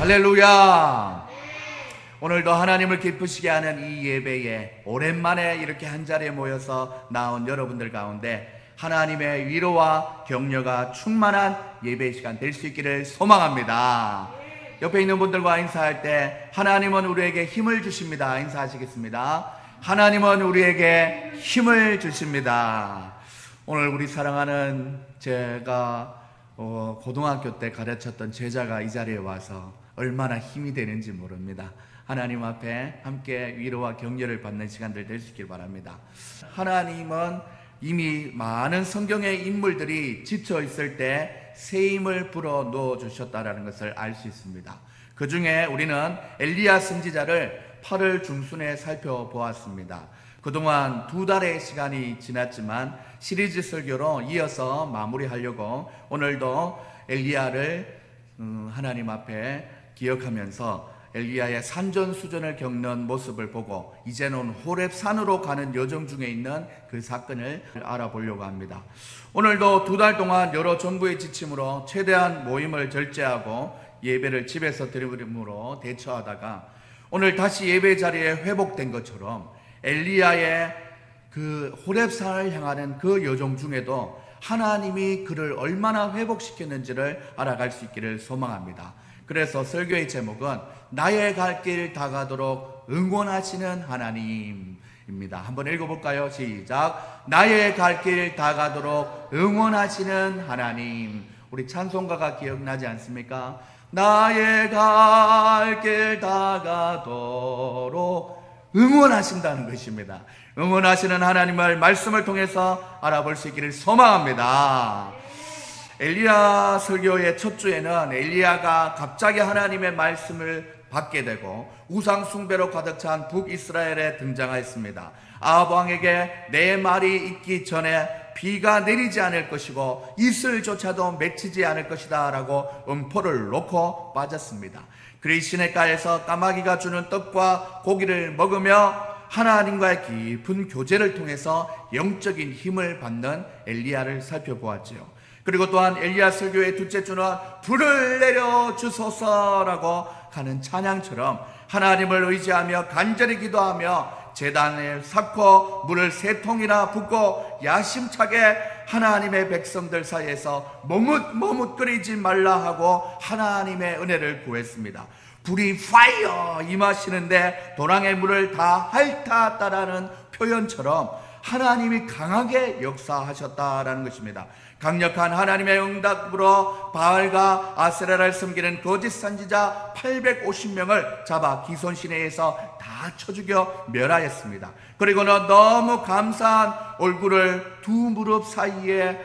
할렐루야. 오늘도 하나님을 기쁘시게 하는 이 예배에 오랜만에 이렇게 한자리에 모여서 나온 여러분들 가운데 하나님의 위로와 격려가 충만한 예배 시간 될 수 있기를 소망합니다. 옆에 있는 분들과 인사할 때 하나님은 우리에게 힘을 주십니다. 인사하시겠습니다. 하나님은 우리에게 힘을 주십니다. 오늘 우리 사랑하는 제가 고등학교 때 가르쳤던 제자가 이 자리에 와서 얼마나 힘이 되는지 모릅니다. 하나님 앞에 함께 위로와 격려를 받는 시간들 될 수 있길 바랍니다. 하나님은 이미 많은 성경의 인물들이 지쳐 있을 때 새 힘을 불어 넣어 주셨다는 것을 알 수 있습니다. 그 중에 우리는 엘리야 선지자를 8월 중순에 살펴보았습니다. 그동안 2달의 시간이 지났지만 시리즈 설교로 이어서 마무리하려고 오늘도 엘리야를 하나님 앞에 기억하면서 엘리야의 산전수전을 겪는 모습을 보고 이제는 호렙산으로 가는 여정 중에 있는 그 사건을 알아보려고 합니다. 오늘도 2달 동안 여러 정부의 지침으로 최대한 모임을 절제하고 예배를 집에서 드림으로 대처하다가 오늘 다시 예배 자리에 회복된 것처럼 엘리야의 그 호렙산을 향하는 그 여정 중에도 하나님이 그를 얼마나 회복시켰는지를 알아갈 수 있기를 소망합니다. 그래서 설교의 제목은 나의 갈 길 다가도록 응원하시는 하나님입니다. 한번 읽어볼까요? 시작. 나의 갈 길 다가도록 응원하시는 하나님. 우리 찬송가가 기억나지 않습니까? 나의 갈 길 다가도록 응원하신다는 것입니다. 응원하시는 하나님을 말씀을 통해서 알아볼 수 있기를 소망합니다. 엘리야 설교의 첫 주에는 엘리야가 갑자기 하나님의 말씀을 받게 되고 우상 숭배로 가득 찬 북이스라엘에 등장하였습니다. 아합 왕에게 내 말이 있기 전에 비가 내리지 않을 것이고 이슬조차도 맺히지 않을 것이다 라고 음포를 놓고 빠졌습니다. 그리 시냇가에서 까마귀가 주는 떡과 고기를 먹으며 하나님과의 깊은 교제를 통해서 영적인 힘을 받는 엘리야를 살펴보았지요. 그리고 또한 엘리야 설교의 둘째 주는 불을 내려 주소서라고 하는 찬양처럼 하나님을 의지하며 간절히 기도하며 제단을 쌓고 물을 3통이나 붓고 야심차게 하나님의 백성들 사이에서 머뭇머뭇거리지 말라 하고 하나님의 은혜를 구했습니다. 불이 파이어 임하시는데 도랑의 물을 다 핥았다라는 표현처럼 하나님이 강하게 역사하셨다라는 것입니다. 강력한 하나님의 응답으로 바알과 아세라를 섬기는 거짓 선지자 850명을 잡아 기손 시내에서 다 쳐 죽여 멸하였습니다. 그리고는 너무 감사한 얼굴을 두 무릎 사이에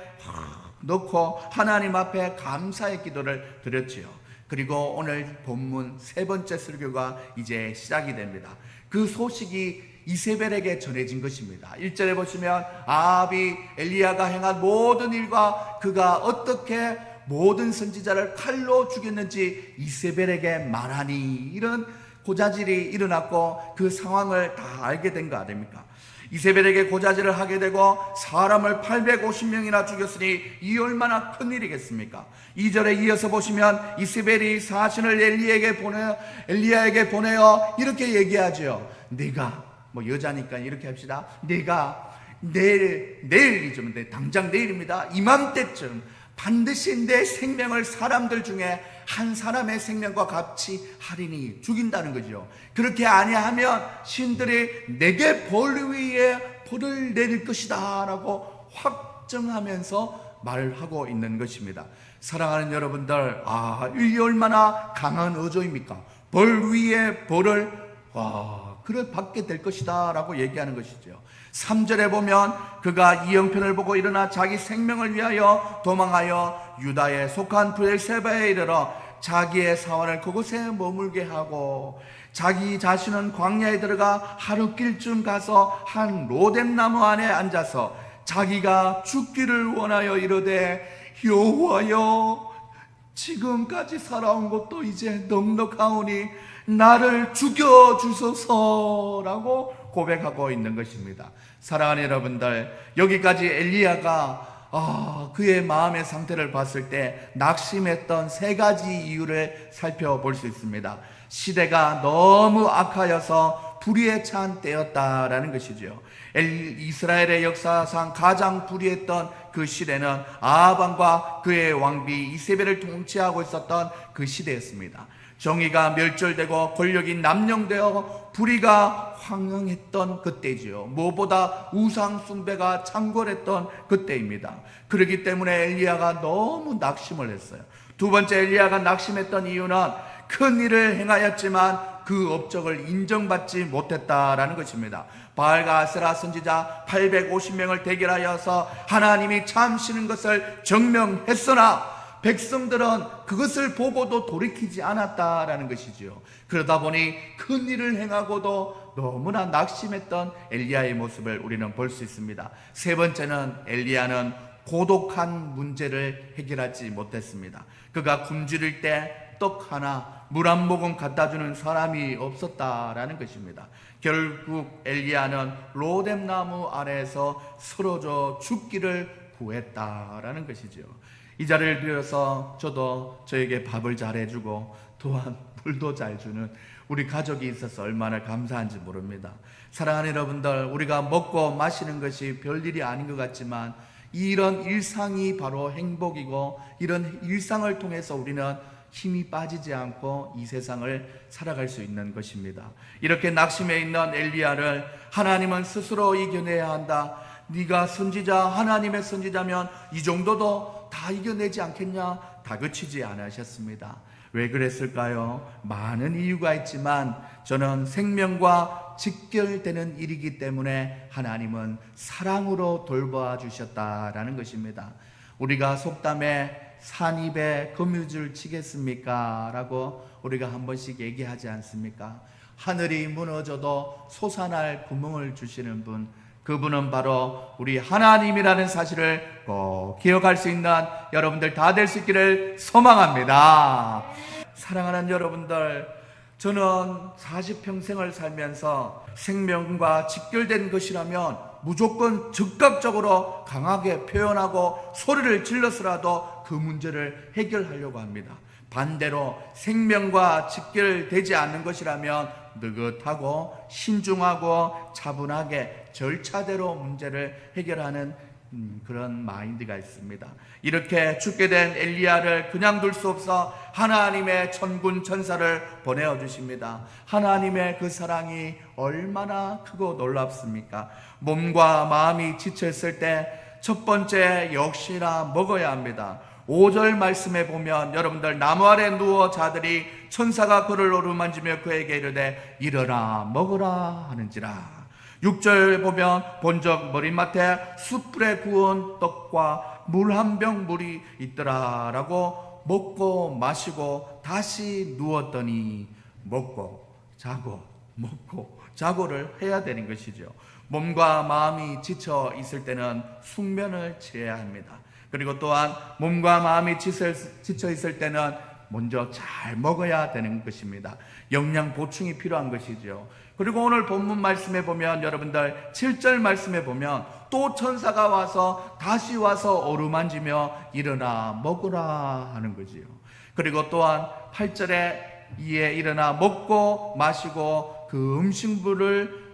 넣고 하나님 앞에 감사의 기도를 드렸지요. 그리고 오늘 본문 3번째 설교가 이제 시작이 됩니다. 그 소식이 이세벨에게 전해진 것입니다. 1절에 보시면 아합이 엘리야가 행한 모든 일과 그가 어떻게 모든 선지자를 칼로 죽였는지 이세벨에게 말하니 이런 고자질이 일어났고 그 상황을 다 알게 된 거 아닙니까? 이세벨에게 고자질을 하게 되고 사람을 850명이나 죽였으니 이 얼마나 큰 일이겠습니까? 2절에 이어서 보시면 이세벨이 사신을 엘리야에게 보내어 이렇게 얘기하죠. 네가 여자니까 이렇게 합시다. 내가 내일이죠. 당장 내일입니다. 이맘때쯤 반드시 내 생명을 사람들 중에 한 사람의 생명과 같이 하리니 죽인다는 거죠. 그렇게 아니하면 신들이 내게 벌 위에 벌을 내릴 것이다 라고 확정하면서 말하고 있는 것입니다. 사랑하는 여러분들, 이 얼마나 강한 어조입니까? 벌 위에 벌을 그를 받게 될 것이다 라고 얘기하는 것이죠. 3절에 보면 그가 이 형편을 보고 일어나 자기 생명을 위하여 도망하여 유다에 속한 브엘세바에 이르러 자기의 사원을 그곳에 머물게 하고 자기 자신은 광야에 들어가 하루길쯤 가서 한 로뎀나무 안에 앉아서 자기가 죽기를 원하여 이르되 여호와여 지금까지 살아온 것도 이제 넉넉하오니 나를 죽여주소서라고 고백하고 있는 것입니다. 사랑하는 여러분들, 여기까지 엘리야가 그의 마음의 상태를 봤을 때 낙심했던 세 가지 이유를 살펴볼 수 있습니다. 시대가 너무 악하여서 불의에 찬 때였다라는 것이죠. 이스라엘의 역사상 가장 불의했던 그 시대는 아합 왕과 그의 왕비 이세벨을 통치하고 있었던 그 시대였습니다. 정의가 멸절되고 권력이 남용되어 불의가 황영했던 그때지요. 무엇보다 우상 숭배가 창궐했던 그때입니다. 그렇기 때문에 엘리야가 너무 낙심을 했어요. 두 번째, 엘리야가 낙심했던 이유는 큰 일을 행하였지만 그 업적을 인정받지 못했다라는 것입니다. 바알과 아세라 선지자 850명을 대결하여서 하나님이 참시는 것을 증명했으나 백성들은 그것을 보고도 돌이키지 않았다라는 것이지요. 그러다 보니 큰 일을 행하고도 너무나 낙심했던 엘리야의 모습을 우리는 볼 수 있습니다. 세 번째는, 엘리야는 고독한 문제를 해결하지 못했습니다. 그가 굶주릴 때 떡 하나, 물 한 모금 갖다 주는 사람이 없었다라는 것입니다. 결국 엘리야는 로뎀나무 아래에서 쓰러져 죽기를 구했다라는 것이죠. 이 자리를 빌어서 저도 저에게 밥을 잘 해주고 또한 물도 잘 주는 우리 가족이 있어서 얼마나 감사한지 모릅니다. 사랑하는 여러분들, 우리가 먹고 마시는 것이 별일이 아닌 것 같지만 이런 일상이 바로 행복이고, 이런 일상을 통해서 우리는 힘이 빠지지 않고 이 세상을 살아갈 수 있는 것입니다. 이렇게 낙심해 있는 엘리야를 하나님은 스스로 이겨내야 한다. 네가 선지자, 하나님의 선지자면 이 정도도 다 이겨내지 않겠냐? 다그치지 않으셨습니다. 왜 그랬을까요? 많은 이유가 있지만 저는 생명과 직결되는 일이기 때문에 하나님은 사랑으로 돌봐 주셨다라는 것입니다. 우리가 속담에 산입에 거미줄 치겠습니까? 라고 우리가 한 번씩 얘기하지 않습니까? 하늘이 무너져도 솟아날 구멍을 주시는 분, 그분은 바로 우리 하나님이라는 사실을 꼭 기억할 수 있는 여러분들 다 될 수 있기를 소망합니다. 사랑하는 여러분들, 저는 40평생을 살면서 생명과 직결된 것이라면 무조건 즉각적으로 강하게 표현하고 소리를 질러서라도 그 문제를 해결하려고 합니다. 반대로 생명과 직결되지 않는 것이라면 느긋하고 신중하고 차분하게 절차대로 문제를 해결하는 그런 마인드가 있습니다. 이렇게 죽게 된 엘리야를 그냥 둘 수 없어 하나님의 천군 천사를 보내어 주십니다. 하나님의 그 사랑이 얼마나 크고 놀랍습니까? 몸과 마음이 지쳤을 때 첫 번째, 역시나 먹어야 합니다. 5절 말씀에 보면 여러분들, 나무 아래 누워 자들이 천사가 그를 어루만지며 그에게 이르되 일어나 먹으라 하는지라. 6절 보면 본적 머리맡에 숯불에 구운 떡과 물 한 병 물이 있더라 라고 먹고 마시고 다시 누웠더니 먹고 자고 먹고 자고를 해야 되는 것이죠. 몸과 마음이 지쳐 있을 때는 숙면을 취해야 합니다. 그리고 또한 몸과 마음이 지쳐 있을 때는 먼저 잘 먹어야 되는 것입니다. 영양 보충이 필요한 것이죠. 그리고 오늘 본문 말씀에 보면 여러분들 7절 말씀에 보면 또 천사가 와서 다시 와서 어루만지며 일어나 먹으라 하는 거지요. 그리고 또한 8절에 이에 일어나 먹고 마시고 그 음식물을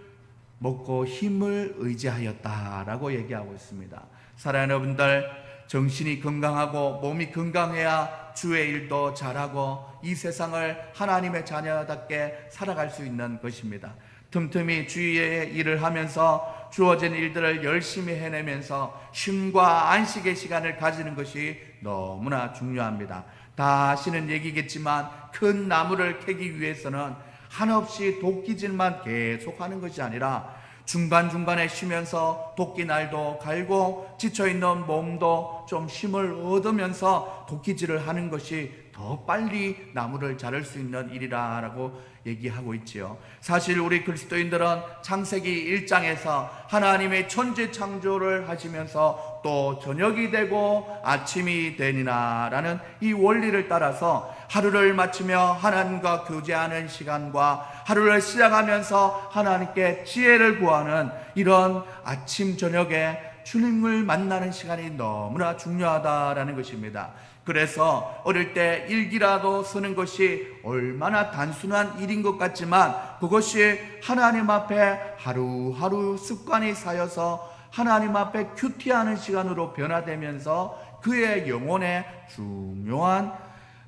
먹고 힘을 의지하였다라고 얘기하고 있습니다. 사랑하는 여러분들, 정신이 건강하고 몸이 건강해야 주의 일도 잘하고 이 세상을 하나님의 자녀답게 살아갈 수 있는 것입니다. 틈틈이 주의 일을 하면서 주어진 일들을 열심히 해내면서 쉼과 안식의 시간을 가지는 것이 너무나 중요합니다. 다 아시는 얘기겠지만 큰 나무를 캐기 위해서는 한없이 도끼질만 계속하는 것이 아니라 중간중간에 쉬면서 도끼날도 갈고 지쳐있는 몸도 좀 힘을 얻으면서 도끼질을 하는 것이 더 빨리 나무를 자를 수 있는 일이라고 얘기하고 있지요. 사실 우리 그리스도인들은 창세기 1장에서 하나님의 천지 창조를 하시면서 또 저녁이 되고 아침이 되니라 라는 이 원리를 따라서 하루를 마치며 하나님과 교제하는 시간과 하루를 시작하면서 하나님께 지혜를 구하는 이런 아침 저녁에 주님을 만나는 시간이 너무나 중요하다라는 것입니다. 그래서 어릴 때 일기라도 쓰는 것이 얼마나 단순한 일인 것 같지만 그것이 하나님 앞에 하루하루 습관이 쌓여서 하나님 앞에 큐티하는 시간으로 변화되면서 그의 영혼에 중요한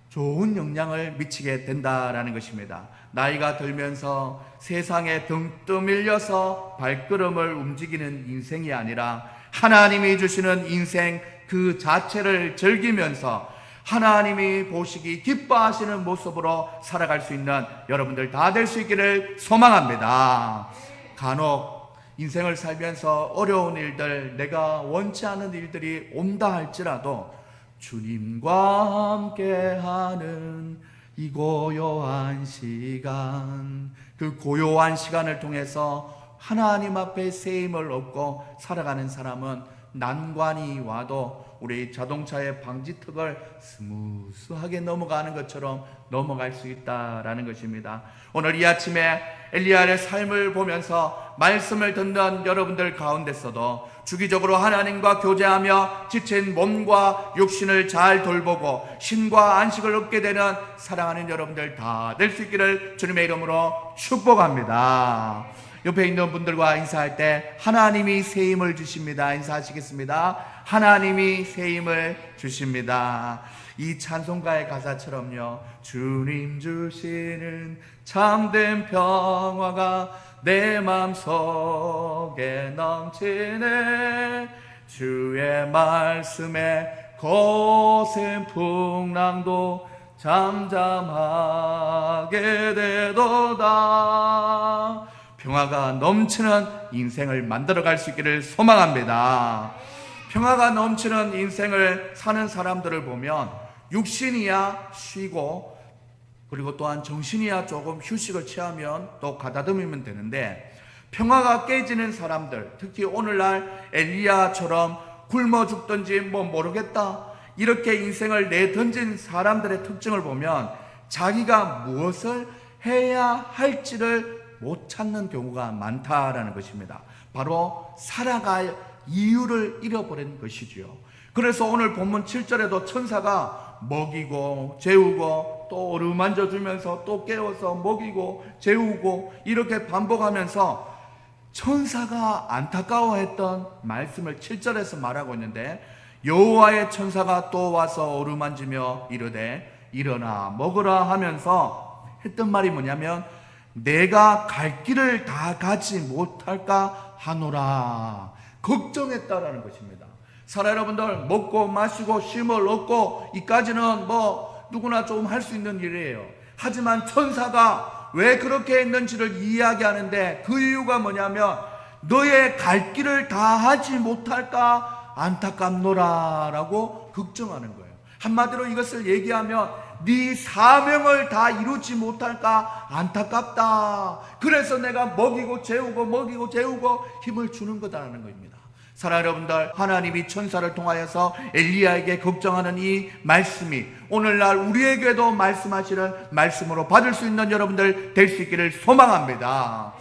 좋은 영향을 미치게 된다라는 것입니다. 나이가 들면서 세상에 등 떠밀려서 발걸음을 움직이는 인생이 아니라 하나님이 주시는 인생 그 자체를 즐기면서 하나님이 보시기 기뻐하시는 모습으로 살아갈 수 있는 여러분들 다 될 수 있기를 소망합니다. 간혹 인생을 살면서 어려운 일들, 내가 원치 않은 일들이 온다 할지라도 주님과 함께하는 이 고요한 시간, 그 고요한 시간을 통해서 하나님 앞에 세임을 얻고 살아가는 사람은 난관이 와도 우리 자동차의 방지턱을 스무스하게 넘어가는 것처럼 넘어갈 수 있다라는 것입니다. 오늘 이 아침에 엘리야의 삶을 보면서 말씀을 듣는 여러분들 가운데서도 주기적으로 하나님과 교제하며 지친 몸과 육신을 잘 돌보고 쉼과 안식을 얻게 되는 사랑하는 여러분들 다 될 수 있기를 주님의 이름으로 축복합니다. 옆에 있는 분들과 인사할 때 하나님이 새 힘을 주십니다. 인사하시겠습니다. 하나님이 새 힘을 주십니다. 이 찬송가의 가사처럼요, 주님 주시는 참된 평화가 내 마음속에 넘치네. 주의 말씀에 거센 풍랑도 잠잠하게 되도다. 평화가 넘치는 인생을 만들어갈 수 있기를 소망합니다. 평화가 넘치는 인생을 사는 사람들을 보면 육신이야 쉬고 그리고 또한 정신이야 조금 휴식을 취하면 또 가다듬으면 되는데, 평화가 깨지는 사람들, 특히 오늘날 엘리야처럼 굶어 죽든지 모르겠다 이렇게 인생을 내던진 사람들의 특징을 보면 자기가 무엇을 해야 할지를 못 찾는 경우가 많다라는 것입니다. 바로 살아갈 이유를 잃어버린 것이지요. 그래서 오늘 본문 7절에도 천사가 먹이고 재우고 또 어루만져 주면서 또 깨워서 먹이고 재우고 이렇게 반복하면서 천사가 안타까워했던 말씀을 7절에서 말하고 있는데, 여호와의 천사가 또 와서 어루만지며 이르되 일어나 먹으라 하면서 했던 말이 뭐냐면, 내가 갈 길을 다 가지 못할까 하노라. 걱정했다라는 것입니다. 사랑 여러분들, 먹고 마시고 쉼을 얻고 이까지는 누구나 좀 할 수 있는 일이에요. 하지만 천사가 왜 그렇게 했는지를 이야기하는데 그 이유가 뭐냐면, 너의 갈 길을 다 하지 못할까 안타깝노라 라고 걱정하는 거예요. 한마디로 이것을 얘기하면 네 사명을 다 이루지 못할까 안타깝다. 그래서 내가 먹이고 재우고 힘을 주는 거다라는 겁니다. 사랑하는 여러분들, 하나님이 천사를 통하여서 엘리야에게 걱정하는 이 말씀이 오늘날 우리에게도 말씀하시는 말씀으로 받을 수 있는 여러분들 될 수 있기를 소망합니다.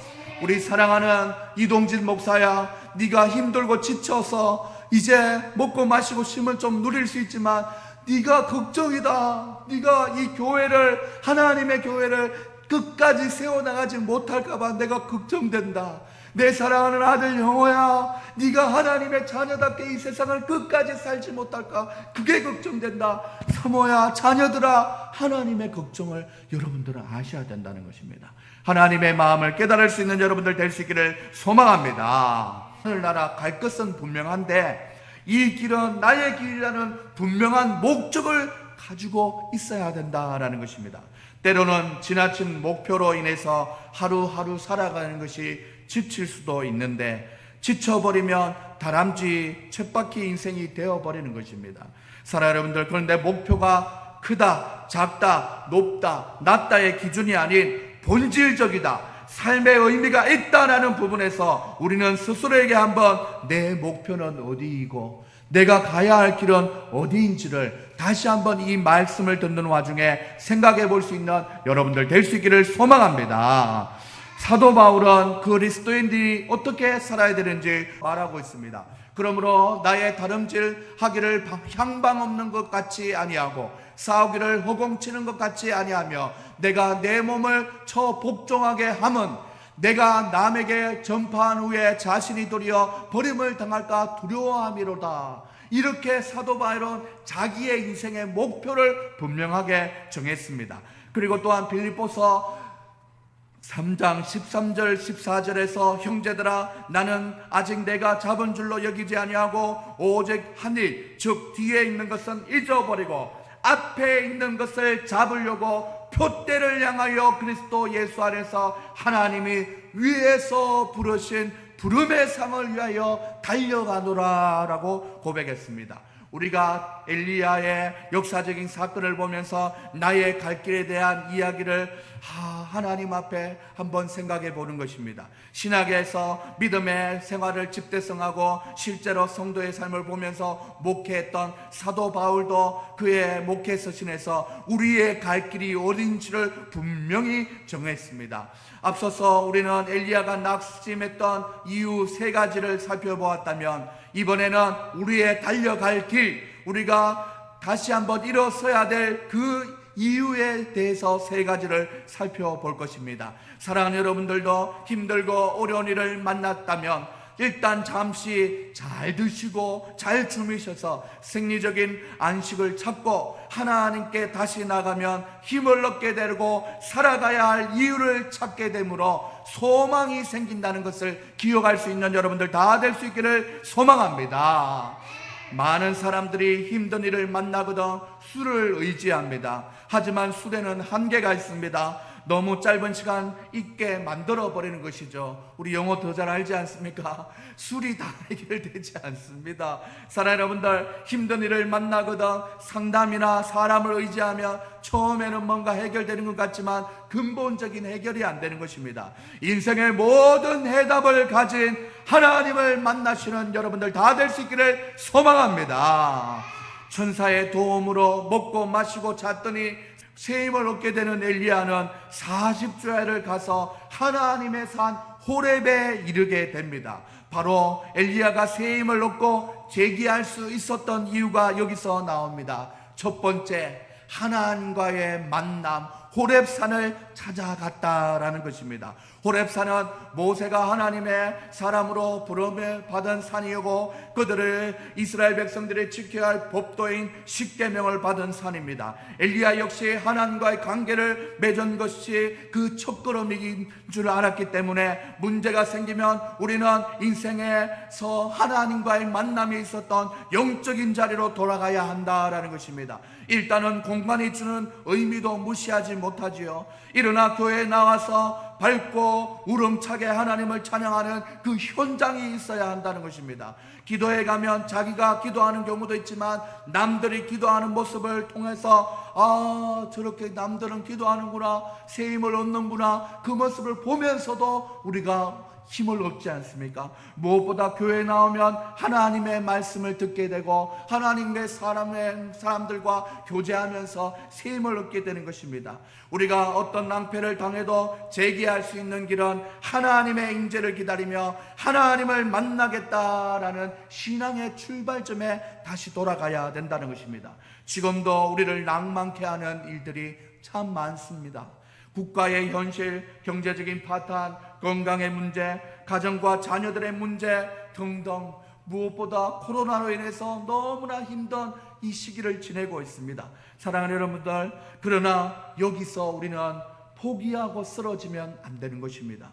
우리 사랑하는 이동진 목사야, 네가 힘들고 지쳐서 이제 먹고 마시고 쉼을 좀 누릴 수 있지만 네가 걱정이다. 네가 이 교회를, 하나님의 교회를 끝까지 세워나가지 못할까봐 내가 걱정된다. 내 사랑하는 아들 영호야, 네가 하나님의 자녀답게 이 세상을 끝까지 살지 못할까, 그게 걱정된다. 사모야, 자녀들아, 하나님의 걱정을 여러분들은 아셔야 된다는 것입니다. 하나님의 마음을 깨달을 수 있는 여러분들 될 수 있기를 소망합니다. 하늘나라 갈 것은 분명한데 이 길은 나의 길이라는 분명한 목적을 가지고 있어야 된다라는 것입니다. 때로는 지나친 목표로 인해서 하루하루 살아가는 것이 지칠 수도 있는데, 지쳐버리면 다람쥐 쳇바퀴 인생이 되어버리는 것입니다. 사랑 여러분들, 그런데 목표가 크다, 작다, 높다, 낮다의 기준이 아닌 본질적이다, 삶의 의미가 있다라는 부분에서 우리는 스스로에게 한번 내 목표는 어디이고 내가 가야 할 길은 어디인지를 다시 한번 이 말씀을 듣는 와중에 생각해 볼 수 있는 여러분들 될 수 있기를 소망합니다. 사도 바울은 그리스도인들이 어떻게 살아야 되는지 말하고 있습니다. 그러므로 나의 다름질 하기를 향방 없는 것 같이 아니하고 싸우기를 허공치는 것 같이 아니하며 내가 내 몸을 처 복종하게 함은 내가 남에게 전파한 후에 자신이 도리어 버림을 당할까 두려워함이로다. 이렇게 사도 바울은 자기의 인생의 목표를 분명하게 정했습니다. 그리고 또한 빌립보서 3장 13절 14절에서 형제들아 나는 아직 내가 잡은 줄로 여기지 아니하고 오직 한 일 즉 뒤에 있는 것은 잊어버리고 앞에 있는 것을 잡으려고 표대를 향하여 그리스도 예수 안에서 하나님이 위에서 부르신 부름의 상을 위하여 달려가노라 라고 고백했습니다. 우리가 엘리야의 역사적인 사건을 보면서 나의 갈 길에 대한 이야기를 하나님 앞에 한번 생각해 보는 것입니다. 신학에서 믿음의 생활을 집대성하고 실제로 성도의 삶을 보면서 목회했던 사도 바울도 그의 목회 서신에서 우리의 갈 길이 어딘지를 분명히 정했습니다. 앞서서 우리는 엘리야가 낙심했던 이유 3가지를 살펴보았다면 이번에는 우리의 달려갈 길, 우리가 다시 한번 일어서야 될 그 이유에 대해서 3가지를 살펴볼 것입니다. 사랑하는 여러분들도 힘들고 어려운 일을 만났다면 일단 잠시 잘 드시고 잘 주무셔서 생리적인 안식을 찾고 하나님께 다시 나가면 힘을 얻게 되고 살아가야 할 이유를 찾게 되므로 소망이 생긴다는 것을 기억할 수 있는 여러분들 다 될 수 있기를 소망합니다. 많은 사람들이 힘든 일을 만나거든 술을 의지합니다. 하지만 술에는 한계가 있습니다. 너무 짧은 시간 있게 만들어버리는 것이죠. 우리 영어 더 잘 알지 않습니까? 술이 다 해결되지 않습니다. 사랑하는 여러분들, 힘든 일을 만나거든 상담이나 사람을 의지하면 처음에는 뭔가 해결되는 것 같지만 근본적인 해결이 안 되는 것입니다. 인생의 모든 해답을 가진 하나님을 만나시는 여러분들 다 될 수 있기를 소망합니다. 천사의 도움으로 먹고 마시고 잤더니 새 힘을 얻게 되는 엘리야는 40주야를 가서 하나님의 산 호렙에 이르게 됩니다. 바로 엘리야가 새 힘을 얻고 재기할 수 있었던 이유가 여기서 나옵니다. 첫 번째, 하나님과의 만남, 호렙산을 찾아갔다라는 것입니다. 호렙산은 모세가 하나님의 사람으로 부름을 받은 산이고 그들을 이스라엘 백성들이 지켜야 할 법도인 십계명을 받은 산입니다. 엘리야 역시 하나님과의 관계를 맺은 것이 그 첫걸음인 줄 알았기 때문에 문제가 생기면 우리는 인생에서 하나님과의 만남이 있었던 영적인 자리로 돌아가야 한다라는 것입니다. 일단은 공간이 주는 의미도 무시하지 못하지요. 일어나 교회에 나와서 밝고 우렁차게 하나님을 찬양하는 그 현장이 있어야 한다는 것입니다. 기도에 가면 자기가 기도하는 경우도 있지만 남들이 기도하는 모습을 통해서 저렇게 남들은 기도하는구나, 새 힘을 얻는구나, 그 모습을 보면서도 우리가 힘을 얻지 않습니까? 무엇보다 교회에 나오면 하나님의 말씀을 듣게 되고 하나님의 사람들과 교제하면서 새 힘을 얻게 되는 것입니다. 우리가 어떤 낭패를 당해도 재기할 수 있는 길은 하나님의 임재를 기다리며 하나님을 만나겠다라는 신앙의 출발점에 다시 돌아가야 된다는 것입니다. 지금도 우리를 낭만케 하는 일들이 참 많습니다. 국가의 현실, 경제적인 파탄, 건강의 문제, 가정과 자녀들의 문제 등등, 무엇보다 코로나로 인해서 너무나 힘든 이 시기를 지내고 있습니다. 사랑하는 여러분들, 그러나 여기서 우리는 포기하고 쓰러지면 안 되는 것입니다.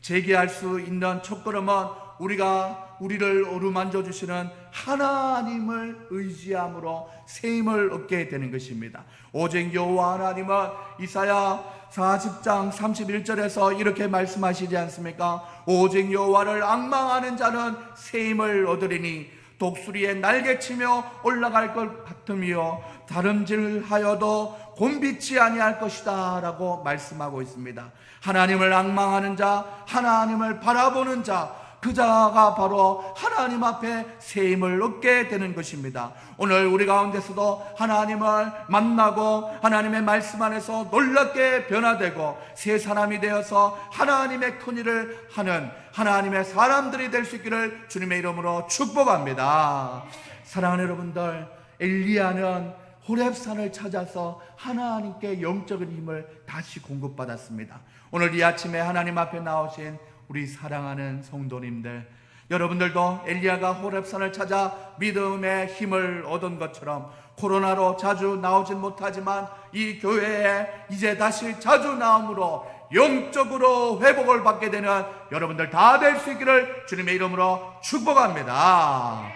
재기할 수 있는 첫걸음은 우리를 어루만져 주시는 하나님을 의지함으로 새 힘을 얻게 되는 것입니다. 오직 여호와 하나님은 이사야 40장 31절에서 이렇게 말씀하시지 않습니까? 오직 여호와를 앙망하는 자는 새 힘을 얻으리니 독수리에 날개치며 올라갈 것 같으며 다름질하여도 곤비치 아니할 것이다 라고 말씀하고 있습니다. 하나님을 앙망하는 자, 하나님을 바라보는 자, 그 자가 바로 하나님 앞에 새 힘을 얻게 되는 것입니다. 오늘 우리 가운데서도 하나님을 만나고 하나님의 말씀 안에서 놀랍게 변화되고 새 사람이 되어서 하나님의 큰 일을 하는 하나님의 사람들이 될 수 있기를 주님의 이름으로 축복합니다. 사랑하는 여러분들, 엘리야는 호렙산을 찾아서 하나님께 영적인 힘을 다시 공급받았습니다. 오늘 이 아침에 하나님 앞에 나오신 우리 사랑하는 성도님들, 여러분들도 엘리야가 호렙산을 찾아 믿음의 힘을 얻은 것처럼 코로나로 자주 나오진 못하지만 이 교회에 이제 다시 자주 나옴으로 영적으로 회복을 받게 되는 여러분들 다 될 수 있기를 주님의 이름으로 축복합니다.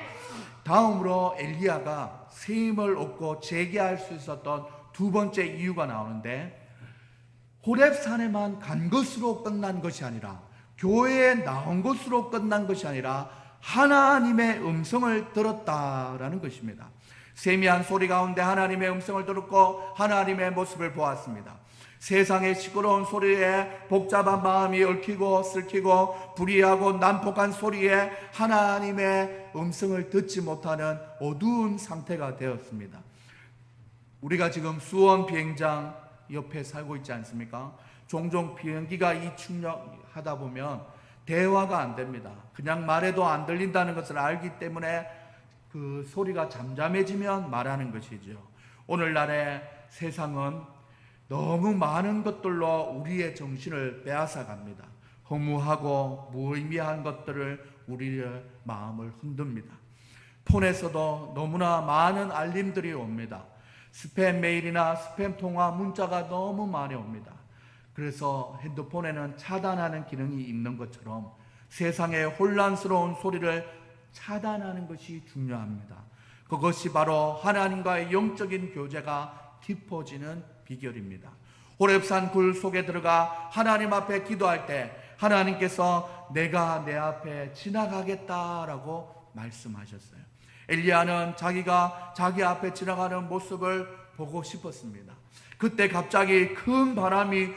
다음으로 엘리야가 새 힘을 얻고 재개할 수 있었던 두 번째 이유가 나오는데, 호렙산에만 간 것으로 끝난 것이 아니라, 교회에 나온 것으로 끝난 것이 아니라 하나님의 음성을 들었다라는 것입니다. 세미한 소리 가운데 하나님의 음성을 들었고 하나님의 모습을 보았습니다. 세상의 시끄러운 소리에 복잡한 마음이 얽히고 슬키고 불의하고 난폭한 소리에 하나님의 음성을 듣지 못하는 어두운 상태가 되었습니다. 우리가 지금 수원 비행장 옆에 살고 있지 않습니까? 종종 비행기가 이착륙하다 보면 대화가 안 됩니다. 그냥 말해도 안 들린다는 것을 알기 때문에 그 소리가 잠잠해지면 말하는 것이죠. 오늘날의 세상은 너무 많은 것들로 우리의 정신을 빼앗아 갑니다. 허무하고 무의미한 것들을 우리의 마음을 흔듭니다. 폰에서도 너무나 많은 알림들이 옵니다. 스팸 메일이나 스팸 통화 문자가 너무 많이 옵니다. 그래서 핸드폰에는 차단하는 기능이 있는 것처럼 세상의 혼란스러운 소리를 차단하는 것이 중요합니다. 그것이 바로 하나님과의 영적인 교제가 깊어지는 비결입니다. 호렙산 굴 속에 들어가 하나님 앞에 기도할 때 하나님께서 내가 내 앞에 지나가겠다라고 말씀하셨어요. 엘리야는 자기가 자기 앞에 지나가는 모습을 보고 싶었습니다. 그때 갑자기 큰 바람이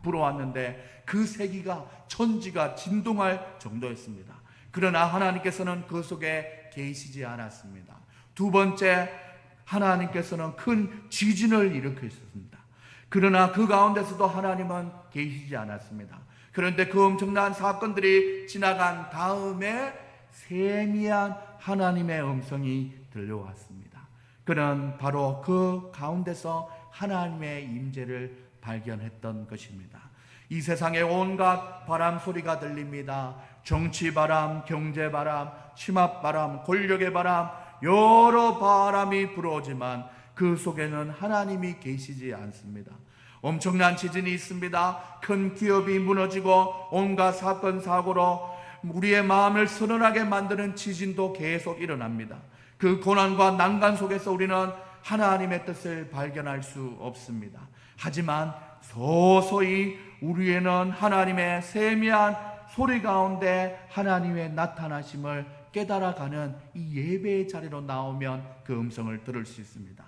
불어왔는데 그 세기가 천지가 진동할 정도였습니다. 그러나 하나님께서는 그 속에 계시지 않았습니다. 두 번째, 하나님께서는 큰 지진을 일으켰습니다. 그러나 그 가운데서도 하나님은 계시지 않았습니다. 그런데 그 엄청난 사건들이 지나간 다음에 세미한 하나님의 음성이 들려왔습니다. 그는 바로 그 가운데서 하나님의 임재를 발견했던 것입니다. 이 세상에 온갖 바람 소리가 들립니다. 정치 바람, 경제 바람, 침합 바람, 권력의 바람, 여러 바람이 불어오지만 그 속에는 하나님이 계시지 않습니다. 엄청난 지진이 있습니다. 큰 기업이 무너지고 온갖 사건 사고로 우리의 마음을 서늘하게 만드는 지진도 계속 일어납니다. 그 고난과 난간 속에서 우리는 하나님의 뜻을 발견할 수 없습니다. 하지만 서서히 우리에는 하나님의 세미한 소리 가운데 하나님의 나타나심을 깨달아가는 이 예배의 자리로 나오면 그 음성을 들을 수 있습니다.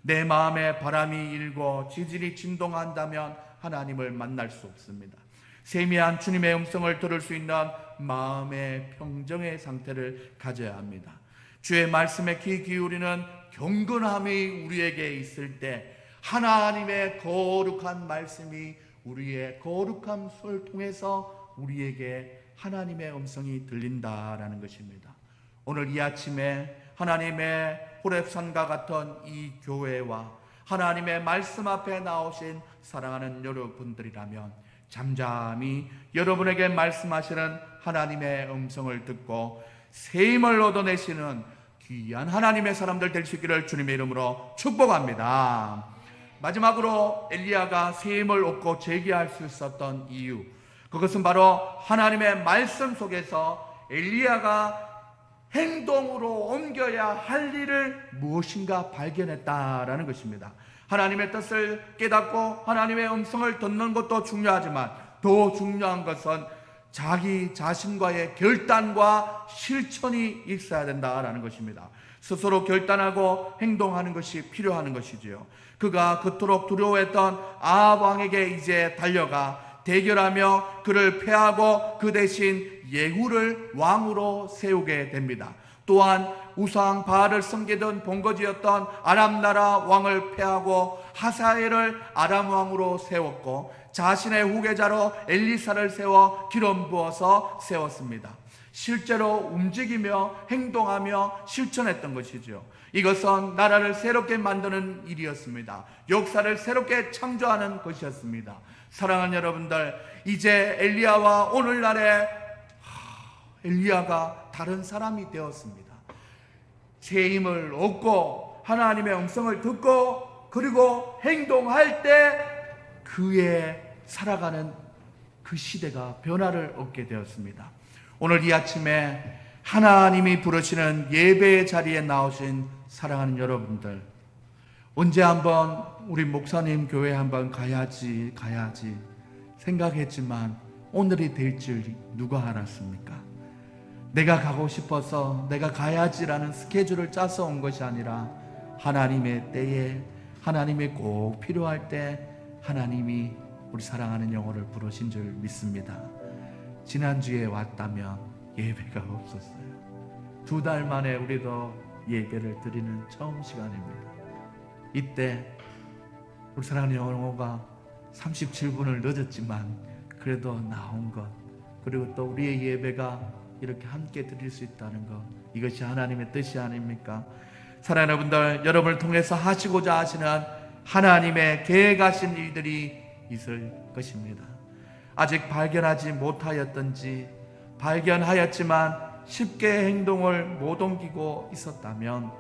내 마음에 바람이 일고 지진이 진동한다면 하나님을 만날 수 없습니다. 세미한 주님의 음성을 들을 수 있는 마음의 평정의 상태를 가져야 합니다. 주의 말씀에 귀 기울이는 경건함이 우리에게 있을 때 하나님의 거룩한 말씀이 우리의 거룩한 손을 통해서 우리에게 하나님의 음성이 들린다라는 것입니다. 오늘 이 아침에 하나님의 호렙산과 같은 이 교회와 하나님의 말씀 앞에 나오신 사랑하는 여러분들이라면 잠잠히 여러분에게 말씀하시는 하나님의 음성을 듣고 새 힘을 얻어내시는 귀한 하나님의 사람들 될 수 있기를 주님의 이름으로 축복합니다. 마지막으로 엘리야가 새 힘을 얻고 재기할 수 있었던 이유, 그것은 바로 하나님의 말씀 속에서 엘리야가 행동으로 옮겨야 할 일을 무엇인가 발견했다라는 것입니다. 하나님의 뜻을 깨닫고 하나님의 음성을 듣는 것도 중요하지만 더 중요한 것은 자기 자신과의 결단과 실천이 있어야 된다라는 것입니다. 스스로 결단하고 행동하는 것이 필요한 것이지요. 그가 그토록 두려워했던 아합 왕에게 이제 달려가 대결하며 그를 패하고 그 대신 예후를 왕으로 세우게 됩니다. 또한 우상 바알을 섬기던 본거지였던 아람 나라 왕을 패하고 하사엘을 아람 왕으로 세웠고 자신의 후계자로 엘리사를 세워 기름 부어서 세웠습니다. 실제로 움직이며 행동하며 실천했던 것이죠. 이것은 나라를 새롭게 만드는 일이었습니다. 역사를 새롭게 창조하는 것이었습니다. 사랑하는 여러분들, 이제 엘리야와 오늘날의 엘리야가 다른 사람이 되었습니다. 새 힘을 얻고 하나님의 음성을 듣고 그리고 행동할 때 그의 살아가는 그 시대가 변화를 얻게 되었습니다. 오늘 이 아침에 하나님이 부르시는 예배의 자리에 나오신 사랑하는 여러분들, 언제 한번 우리 목사님 교회 한번 가야지 생각했지만 오늘이 될 줄 누가 알았습니까? 내가 가고 싶어서 내가 가야지라는 스케줄을 짜서 온 것이 아니라 하나님의 때에, 하나님이 꼭 필요할 때 하나님이 우리 사랑하는 영혼을 부르신 줄 믿습니다. 지난주에 왔다면 예배가 없었어요. 2달 만에 우리도 예배를 드리는 처음 시간입니다. 이때 우리 사랑하는 영혼가 37분을 늦었지만 그래도 나온 것, 그리고 또 우리의 예배가 이렇게 함께 드릴 수 있다는 것, 이것이 하나님의 뜻이 아닙니까? 사랑하는 여러분들, 여러분을 통해서 하시고자 하시는 하나님의 계획하신 일들이 있을 것입니다. 아직 발견하지 못하였던지, 발견하였지만 쉽게 행동을 못 옮기고 있었다면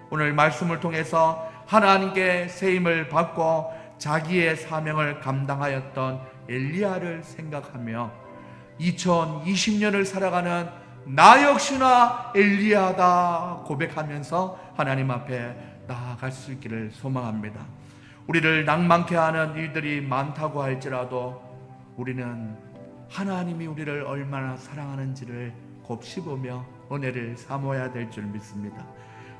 오늘 말씀을 통해서 하나님께 세임을 받고 자기의 사명을 감당하였던 엘리야를 생각하며 2020년을 살아가는 나 역시나 엘리야다 고백하면서 하나님 앞에 나아갈 수 있기를 소망합니다. 우리를 낭만케 하는 일들이 많다고 할지라도 우리는 하나님이 우리를 얼마나 사랑하는지를 곱씹으며 은혜를 삼아야 될 줄 믿습니다.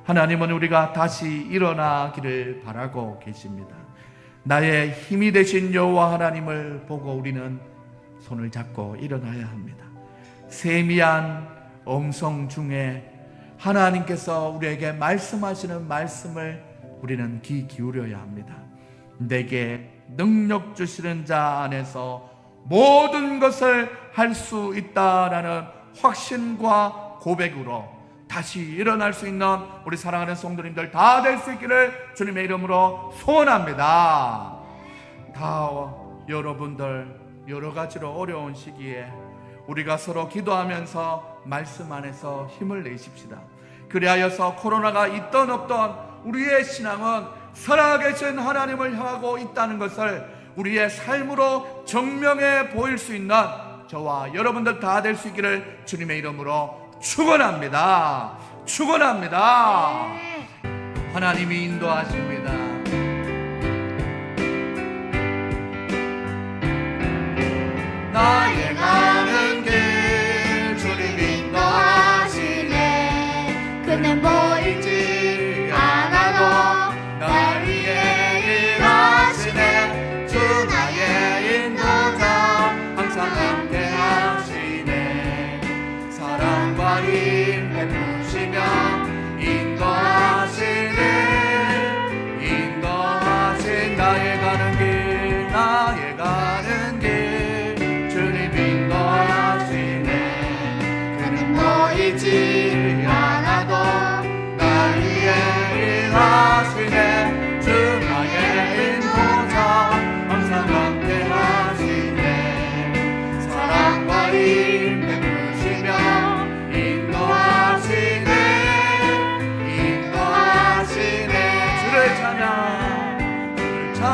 하나님은 우리가 다시 일어나기를 바라고 계십니다. 나의 힘이 되신 여호와 하나님을 보고 우리는 손을 잡고 일어나야 합니다. 세미한 음성 중에 하나님께서 우리에게 말씀하시는 말씀을 우리는 귀 기울여야 합니다. 내게 능력 주시는 자 안에서 모든 것을 할 수 있다라는 확신과 고백으로 다시 일어날 수 있는 우리 사랑하는 성도님들 다 될 수 있기를 주님의 이름으로 소원합니다. 다 여러분들 여러 가지로 어려운 시기에 우리가 서로 기도하면서 말씀 안에서 힘을 내십시다. 그리하여서 코로나가 있던 없던 우리의 신앙은 살아계신 하나님을 향하고 있다는 것을 우리의 삶으로 증명해 보일 수 있는 저와 여러분들 다 될 수 있기를 주님의 이름으로 축원합니다. 축원합니다. 하나님이 인도하십니다. 나의 가는 길 주님 인도하시네. 그는 보이지 않아도 날 위해 일하시네. 주 나의 인도자 항상 함께 하시네. 사랑과 힘 베푸시며 인도하시네. 인도하신 나의 가는 길, 나의 가는 길 보이지 않아도 날 위해 일하시네. 주 나의 인도자 항상 함께 하시네. 사랑과 힘 베푸시며 인도하시네. 인도하시네. 주를 찬양, 주를 찬양.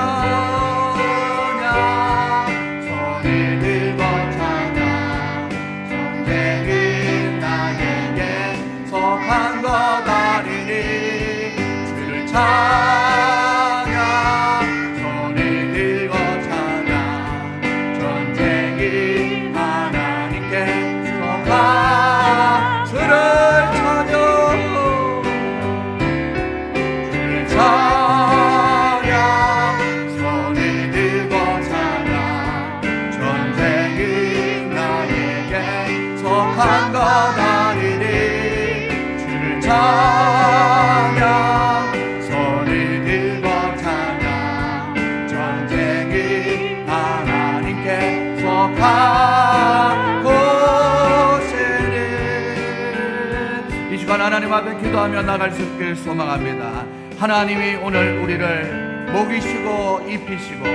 하나님 앞에 기도하며 나갈 수 있길 소망합니다. 하나님이 오늘 우리를 먹이시고 입히시고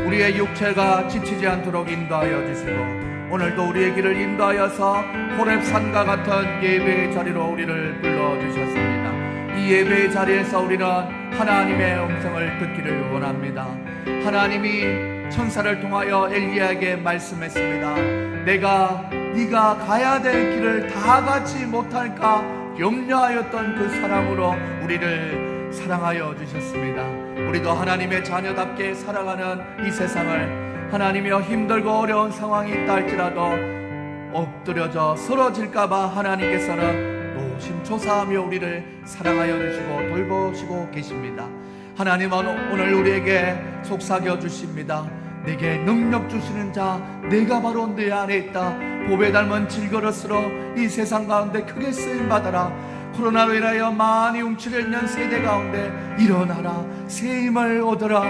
우리의 육체가 지치지 않도록 인도하여 주시고 오늘도 우리의 길을 인도하여서 호렙산과 같은 예배의 자리로 우리를 불러주셨습니다. 이 예배의 자리에서 우리는 하나님의 음성을 듣기를 원합니다. 하나님이 천사를 통하여 엘리야에게 말씀했습니다. 네가 가야 될 길을 다 가지 못할까 염려하였던 그 사랑으로 우리를 사랑하여 주셨습니다. 우리도 하나님의 자녀답게 살아가는 이 세상을 하나님이여 힘들고 어려운 상황이 있다 할지라도 엎드려져 쓰러질까봐 하나님께서는 노심초사하며 우리를 사랑하여 주시고 돌보시고 계십니다. 하나님은 오늘 우리에게 속삭여 주십니다. 내게 능력 주시는 자 내가 바로 내 안에 있다. 보배 닮은 질그릇으로 이 세상 가운데 크게 쓰임받아라. 코로나로 인하여 많이 움츠려있는 세대 가운데 일어나라. 새 힘을 얻어라.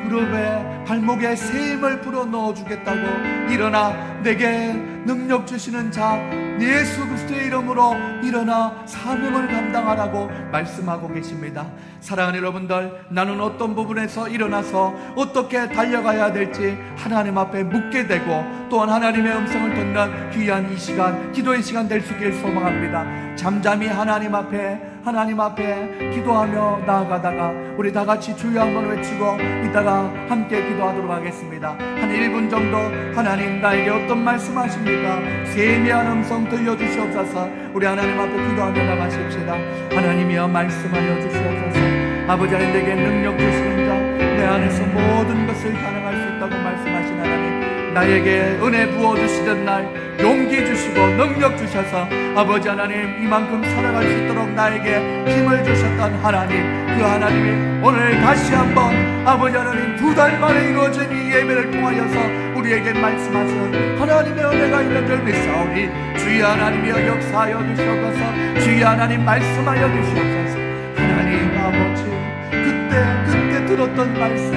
무릎에 발목에 새 힘을 불어 넣어주겠다고 일어나 내게 능력 주시는 자 예수 그리스도의 이름으로 일어나 사명을 감당하라고 말씀하고 계십니다. 사랑하는 여러분들, 나는 어떤 부분에서 일어나서 어떻게 달려가야 될지 하나님 앞에 묻게 되고 또한 하나님의 음성을 듣는 귀한 이 시간, 기도의 시간 될 수 있길 소망합니다. 잠잠히 하나님 앞에 기도하며 나아가다가 우리 다 같이 주여 한번 외치고 이따가 함께 기도하도록 하겠습니다. 한 1분 정도 하나님 나에게 어떤 말씀하십니까? 세미한 음성 들려주시옵소서. 우리 하나님 앞에 기도하며 나가십시다. 하나님이여 말씀하여 주시옵소서. 아버지 하나님, 내게 능력 주시는 자 내 안에서 모든 것을 가능할 수 있다고 말씀하신 하나님, 나에게 은혜 부어주시던 날 용기 주시고 능력 주셔서 아버지 하나님 이만큼 살아갈 수 있도록 나에게 힘을 주셨던 하나님, 그 하나님이 오늘 다시 한번 아버지 하나님 2달 만에 이루어진 이 예배를 통하여서 우리에게 말씀하신 하나님의 은혜가 있는 줄 믿사오니 주여 하나님이여 역사하여 주시옵소서. 주여 하나님 말씀하여 주시옵소서. 하나님 아버지 그때 들었던 말씀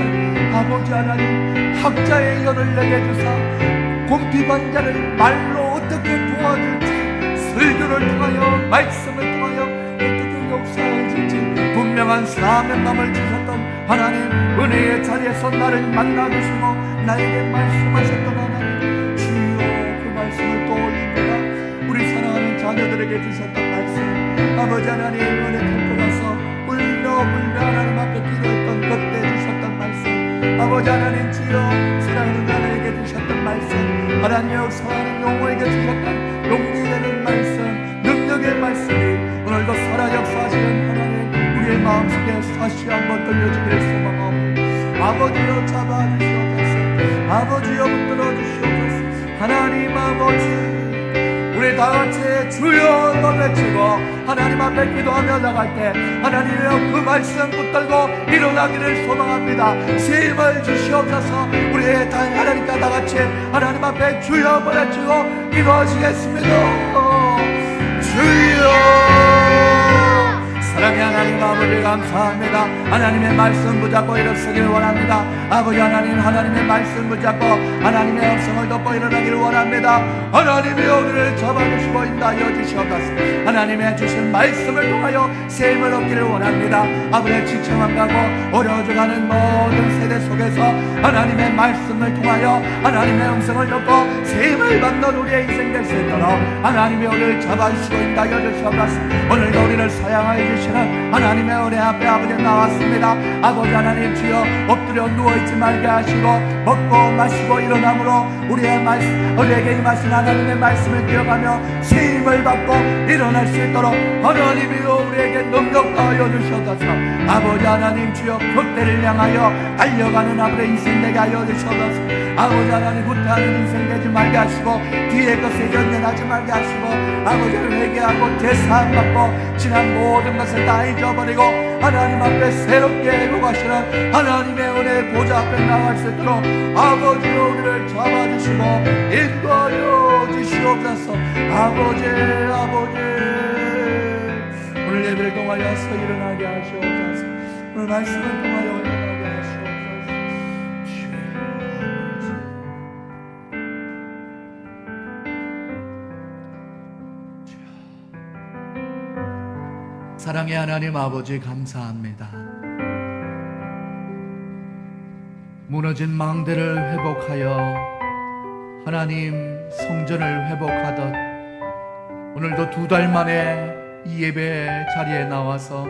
아버지 하나님 학자의 혀를 내게 주사 곰피관자를 말로 어떻게 도와줄지 설교를 통하여 말씀을 통하여 어떻게 역사해줄지 분명한 사명감을 주셨던 하나님, 은혜의 자리에서 나를 만나주시고 나에게 말씀하셨던 하나님, 주여 그 말씀을 떠올립니다. 우리 사랑하는 자녀들에게 주셨던 말씀 아버지 하나님 은혜 캠프 가서 울며 하나님 앞에 기도했던 그때 주셨던 말씀 아버지 하나님 주여 사랑하는 자녀에게 주셨던 말씀 하나님 사랑하는 영혼에게 주셨던 용기 되는 말씀 능력의 말씀이 오늘도 살아 역사하시는 하나님 우리의 마음속에 다시 한번 들려주기를 소망하오니 아버지여 잡아주시옵소서. 아버지여 붙들어 주시옵소서. 하나님 아버지 우리 다같이 주여 한번 외치고 하나님 앞에 기도하며 나갈 때 하나님이여 그 말씀 붙들고 일어나기를 소망합니다. 새 힘을 주시옵소서. 우리의 하나님과 다같이 하나님 앞에 주여 한번 외치고 기도하시겠습니다. 주여 사랑의 하나님 아버지 감사합니다. 하나님의 말씀 붙잡고 일어서기를 원합니다. 아버지 하나님 하나님의 말씀 붙잡고 하나님의 음성을 듣고 일어나기를 원합니다. 하나님이 우리를 잡아주시고 인도하여 주시옵소서. 하나님의 주신 말씀을 통하여 새 힘을 얻기를 원합니다. 아버지 지쳐만 가고 어려워져가는 모든 세대 속에서 하나님의 말씀을 통하여 하나님의 음성을 듣고 새 힘을 받는 우리의 인생 될 수 있도록 하나님이 우리를 잡아주시고 인도하여 주시옵소서. 오늘도 우리를 사랑하여 주시옵소서. 하나님의 은혜 앞에 아버지 나왔습니다. 아버지 하나님 주여 엎드려 누워있지 말게 하시고 먹고 마시고 일어남으로 우리에게 임하신 하나님의 말씀을 기억하며 새 힘을 받고 일어날 수 있도록 하나님이여 우리에게 능력 더하여 주시옵소서. 아버지 하나님 주여 표대를 향하여 달려가는 아버지 인생 되게 하여 주시옵소서. 아버지 하나님 후퇴하는 인생 되지 말게 하시고 뒤에 것에 연연하지 말게 하시고 아버지를 회개하고 제사함 받고 지난 모든 것을 다 잊어버리고 하나님 앞에 새롭게 회복하시는 하나님의 은혜의 보좌 앞에 나갈 수 있도록 아버지여 우리를 잡아주시고 인도하여 주시옵소서. 아버지 오늘 예배를 통하여서 일어나게 하시옵소서. 오늘 말씀을 통하여 일어나게 하시옵소서. 사랑의 하나님 아버지 감사합니다. 무너진 망대를 회복하여 하나님 성전을 회복하듯 오늘도 2달 만에 이 예배 자리에 나와서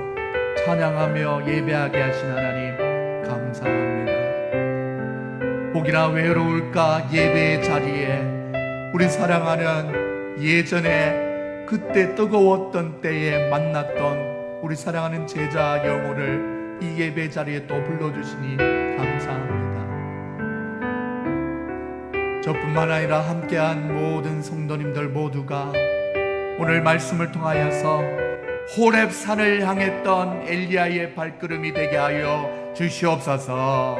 찬양하며 예배하게 하신 하나님 감사합니다. 혹이나 외로울까 예배의 자리에 우리 사랑하는 예전에 그때 뜨거웠던 때에 만났던 우리 사랑하는 제자 영혼을 이 예배 자리에 또 불러주시니 감사합니다. 저뿐만 아니라 함께한 모든 성도님들 모두가 오늘 말씀을 통하여서 호렙산을 향했던 엘리야의 발걸음이 되게 하여 주시옵소서.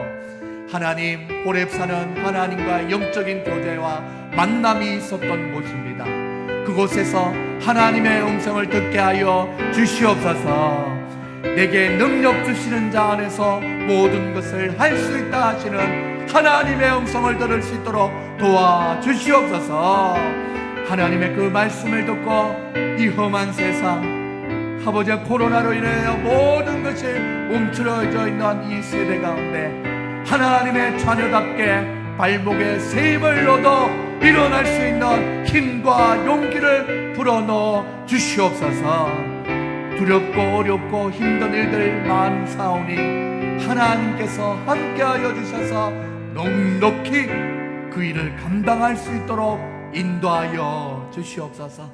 하나님, 호렙산은 하나님과 영적인 교제와 만남이 있었던 곳입니다. 그곳에서 하나님의 음성을 듣게 하여 주시옵소서. 내게 능력 주시는 자 안에서 모든 것을 할 수 있다 하시는 하나님의 음성을 들을 수 있도록 도와주시옵소서. 하나님의 그 말씀을 듣고 이 험한 세상, 아버지의 코로나로 인하여 모든 것이 움츠러져 있는 이 세대 가운데 하나님의 자녀답게 발목에 새 힘을 얻어 일어날 수 있는 힘과 용기를 불어넣어 주시옵소서. 두렵고 어렵고 힘든 일들 많사오니 하나님께서 함께하여 주셔서 넉넉히 그 일을 감당할 수 있도록 인도하여 주시옵소서.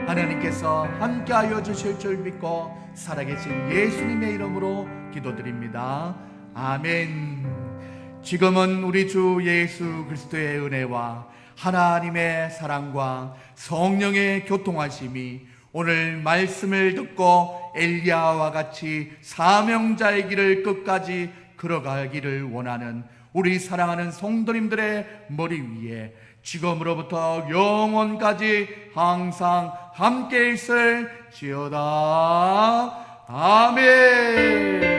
하나님께서 함께하여 주실 줄 믿고 살아계신 예수님의 이름으로 기도드립니다. 아멘. 지금은 우리 주 예수 그리스도의 은혜와 하나님의 사랑과 성령의 교통하심이 오늘 말씀을 듣고 엘리야와 같이 사명자의 길을 끝까지 걸어가기를 원하는 우리 사랑하는 성도님들의 머리 위에 지금으로부터 영원까지 항상 함께 있을지어다. 아멘.